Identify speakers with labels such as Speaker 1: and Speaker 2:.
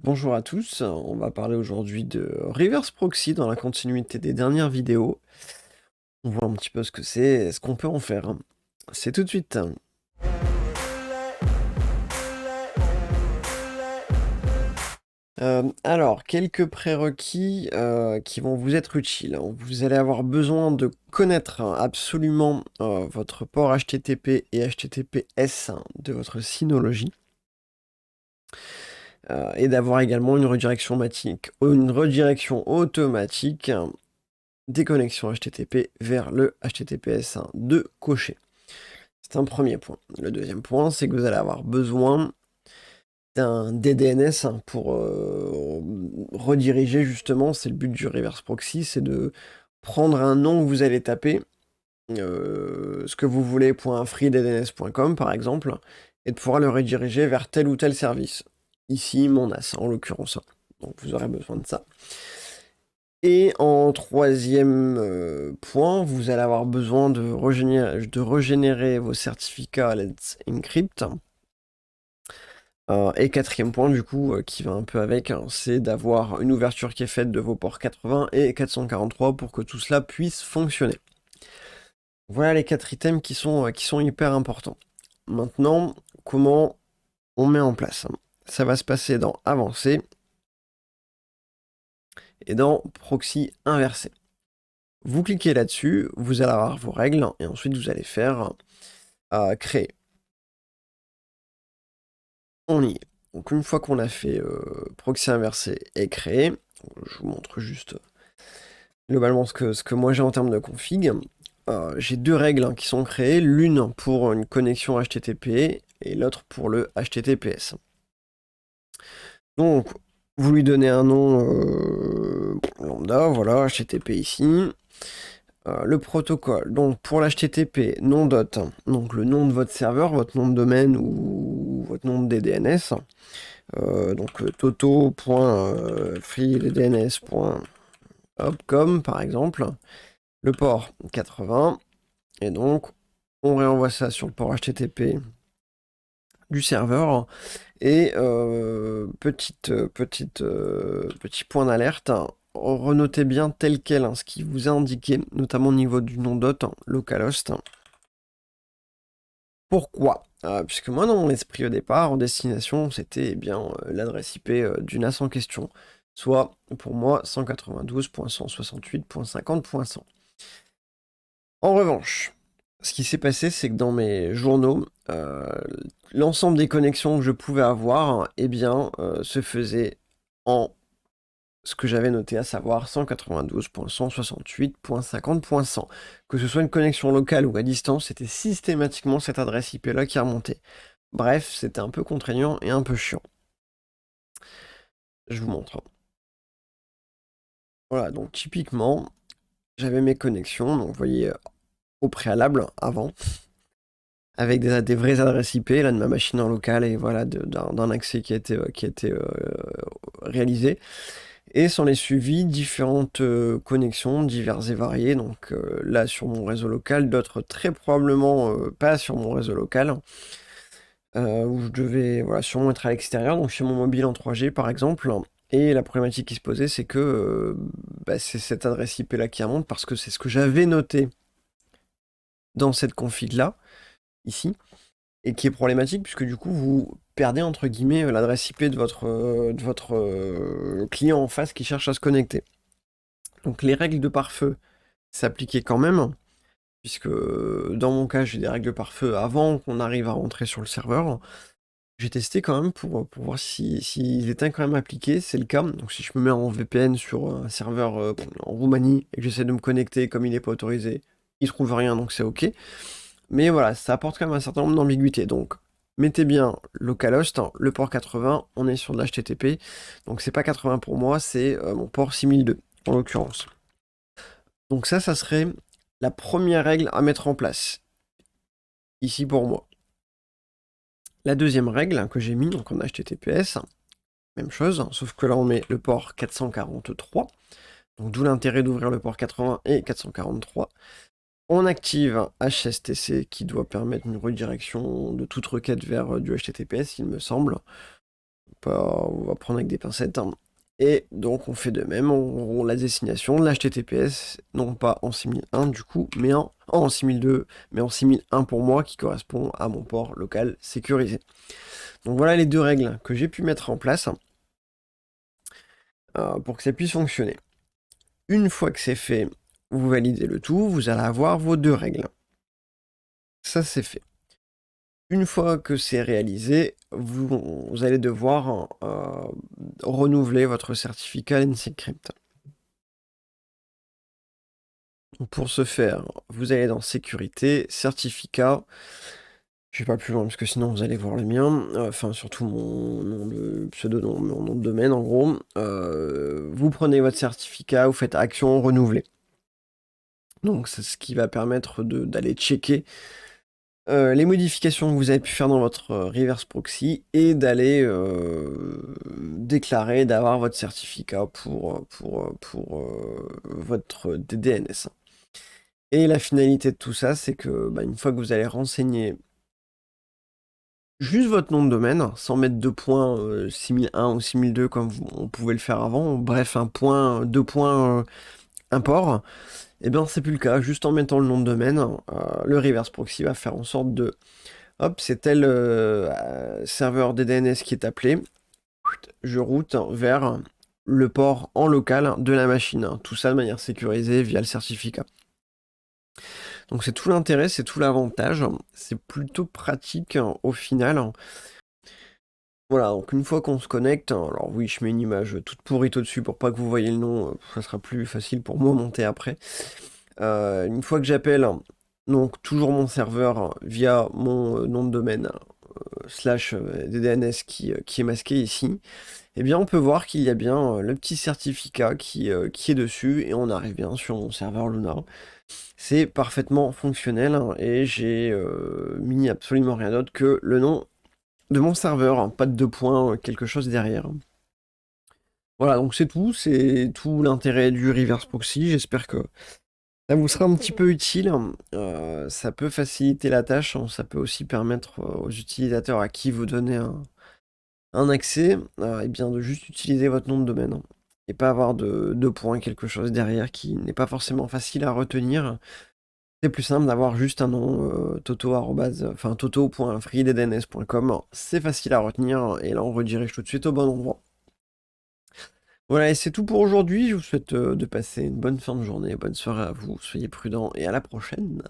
Speaker 1: Bonjour à tous, on va parler aujourd'hui de reverse proxy dans la continuité des dernières vidéos. On voit un petit peu ce que c'est et ce qu'on peut en faire. C'est tout de suite. Alors, quelques prérequis qui vont vous être utiles. Vous allez avoir besoin de connaître absolument votre port HTTP et HTTPS de votre Synology. Et d'avoir également une redirection automatique des connexions HTTP vers le HTTPS de cocher. C'est un premier point. Le deuxième point, c'est que vous allez avoir besoin d'un DDNS pour rediriger justement, c'est le but du reverse proxy, c'est de prendre un nom que vous allez taper, ce que vous voulez, .freeddns.com par exemple, et de pouvoir le rediriger vers tel ou tel service. Ici, mon NAS en l'occurrence. Donc vous aurez besoin de ça. Et en troisième point, vous allez avoir besoin de régénérer vos certificats Let's Encrypt. Et quatrième point, du coup, qui va un peu avec, hein, c'est d'avoir une ouverture qui est faite de vos ports 80 et 443 pour que tout cela puisse fonctionner. Voilà les 4 items qui sont hyper importants. Maintenant, comment on met en place? Ça va se passer dans Avancer et dans Proxy inversé. Vous cliquez là-dessus, vous allez avoir vos règles, et ensuite vous allez faire créer. On y est. Donc une fois qu'on a fait proxy inversé et créé, je vous montre juste globalement ce que moi j'ai en termes de config. J'ai deux règles qui sont créées, l'une pour une connexion HTTP et l'autre pour le HTTPS. Donc vous lui donnez un nom lambda, voilà, HTTP ici. Le protocole, donc pour l'HTTP, nom dot, donc le nom de votre serveur, votre nom de domaine ou votre nom de DDNS. Donc toto.freedns.com par exemple, le port 80, et donc on réenvoie ça sur le port HTTP du serveur, et petit point d'alerte, renotez bien tel quel ce qui vous a indiqué, notamment au niveau du nom dot, localhost. Pourquoi? Puisque moi, dans mon esprit au départ, en destination, c'était bien l'adresse IP du NAS en question. Soit, pour moi, 192.168.50.100. En revanche, ce qui s'est passé, c'est que dans mes journaux, l'ensemble des connexions que je pouvais avoir, eh bien, se faisait en ce que j'avais noté, à savoir 192.168.50.100. Que ce soit une connexion locale ou à distance, c'était systématiquement cette adresse IP-là qui remontait. Bref, c'était un peu contraignant et un peu chiant. Je vous montre. Voilà, donc typiquement, j'avais mes connexions, donc vous voyez, au préalable, avant, avec des vraies adresses IP, là, de ma machine en local, et voilà, d'un accès qui a été réalisé. Et s'en est suivi différentes connexions diverses et variées, donc là sur mon réseau local, d'autres très probablement pas sur mon réseau local, où je devais voilà, sûrement être à l'extérieur, donc sur mon mobile en 3G par exemple. Et la problématique qui se posait, c'est que c'est cette adresse IP là qui remonte, parce que c'est ce que j'avais noté dans cette config là, ici, et qui est problématique, puisque du coup vous perdez entre guillemets l'adresse IP de votre client en face qui cherche à se connecter. Donc les règles de pare-feu s'appliquaient quand même, puisque dans mon cas j'ai des règles de pare-feu avant qu'on arrive à rentrer sur le serveur. J'ai testé quand même pour voir s'ils étaient quand même appliqués, c'est le cas. Donc si je me mets en VPN sur un serveur en Roumanie et que j'essaie de me connecter comme il n'est pas autorisé, il trouve rien, donc c'est ok. Mais voilà, ça apporte quand même un certain nombre d'ambiguïtés. Donc mettez bien localhost, le port 80, on est sur de l'HTTP. Donc c'est pas 80 pour moi, c'est mon port 6002 en l'occurrence. Donc ça serait la première règle à mettre en place, ici pour moi. La deuxième règle que j'ai mis, donc en HTTPS, même chose, sauf que là on met le port 443, donc d'où l'intérêt d'ouvrir le port 80 et 443. On active HSTC qui doit permettre une redirection de toute requête vers du HTTPS, il me semble. On va prendre avec des pincettes, hein. Et donc on fait de même, on la destination de l'HTTPS, non pas en 6001 du coup, mais en 6002, mais en 6001 pour moi, qui correspond à mon port local sécurisé. Donc voilà les 2 règles que j'ai pu mettre en place pour que ça puisse fonctionner. Une fois que c'est fait, vous validez le tout, vous allez avoir vos 2 règles. Ça c'est fait. Une fois que c'est réalisé, vous allez devoir renouveler votre certificat l'Encrypt. Pour ce faire, vous allez dans Sécurité, Certificat. Je vais pas plus loin parce que sinon vous allez voir le mien. Enfin, surtout mon nom de pseudo, mon nom de domaine en gros. Vous prenez votre certificat, vous faites Action renouveler. Donc c'est ce qui va permettre d'aller checker les modifications que vous avez pu faire dans votre reverse proxy et d'aller déclarer, d'avoir votre certificat pour votre DNS. Et la finalité de tout ça, c'est que une fois que vous allez renseigner juste votre nom de domaine, sans mettre de points 6001 ou 6002 comme on pouvait le faire avant, bref, un point, 2 points import, et bien c'est plus le cas, juste en mettant le nom de domaine, le reverse proxy va faire en sorte de hop, c'est tel serveur DNS qui est appelé, je route vers le port en local de la machine. Tout ça de manière sécurisée via le certificat. Donc c'est tout l'intérêt, c'est tout l'avantage. C'est plutôt pratique au final. Voilà, donc une fois qu'on se connecte, alors oui, je mets une image toute pourrite au-dessus pour pas que vous voyez le nom, ça sera plus facile pour moi monter après. Une fois que j'appelle donc toujours mon serveur via mon nom de domaine slash DDNS qui est masqué ici, eh bien on peut voir qu'il y a bien le petit certificat qui est dessus et on arrive bien sur mon serveur Luna. C'est parfaitement fonctionnel et j'ai mis absolument rien d'autre que le nom de mon serveur, pas de 2 points, quelque chose derrière. Voilà, donc c'est tout l'intérêt du reverse proxy, j'espère que ça vous sera un petit peu utile, ça peut faciliter la tâche, ça peut aussi permettre aux utilisateurs à qui vous donnez un accès, et bien de juste utiliser votre nom de domaine, et pas avoir de 2 points, quelque chose derrière qui n'est pas forcément facile à retenir. C'est plus simple d'avoir juste un nom toto.freedns.com, c'est facile à retenir, et là on redirige tout de suite au bon endroit. Voilà, et c'est tout pour aujourd'hui. Je vous souhaite de passer une bonne fin de journée, bonne soirée à vous, soyez prudents et à la prochaine.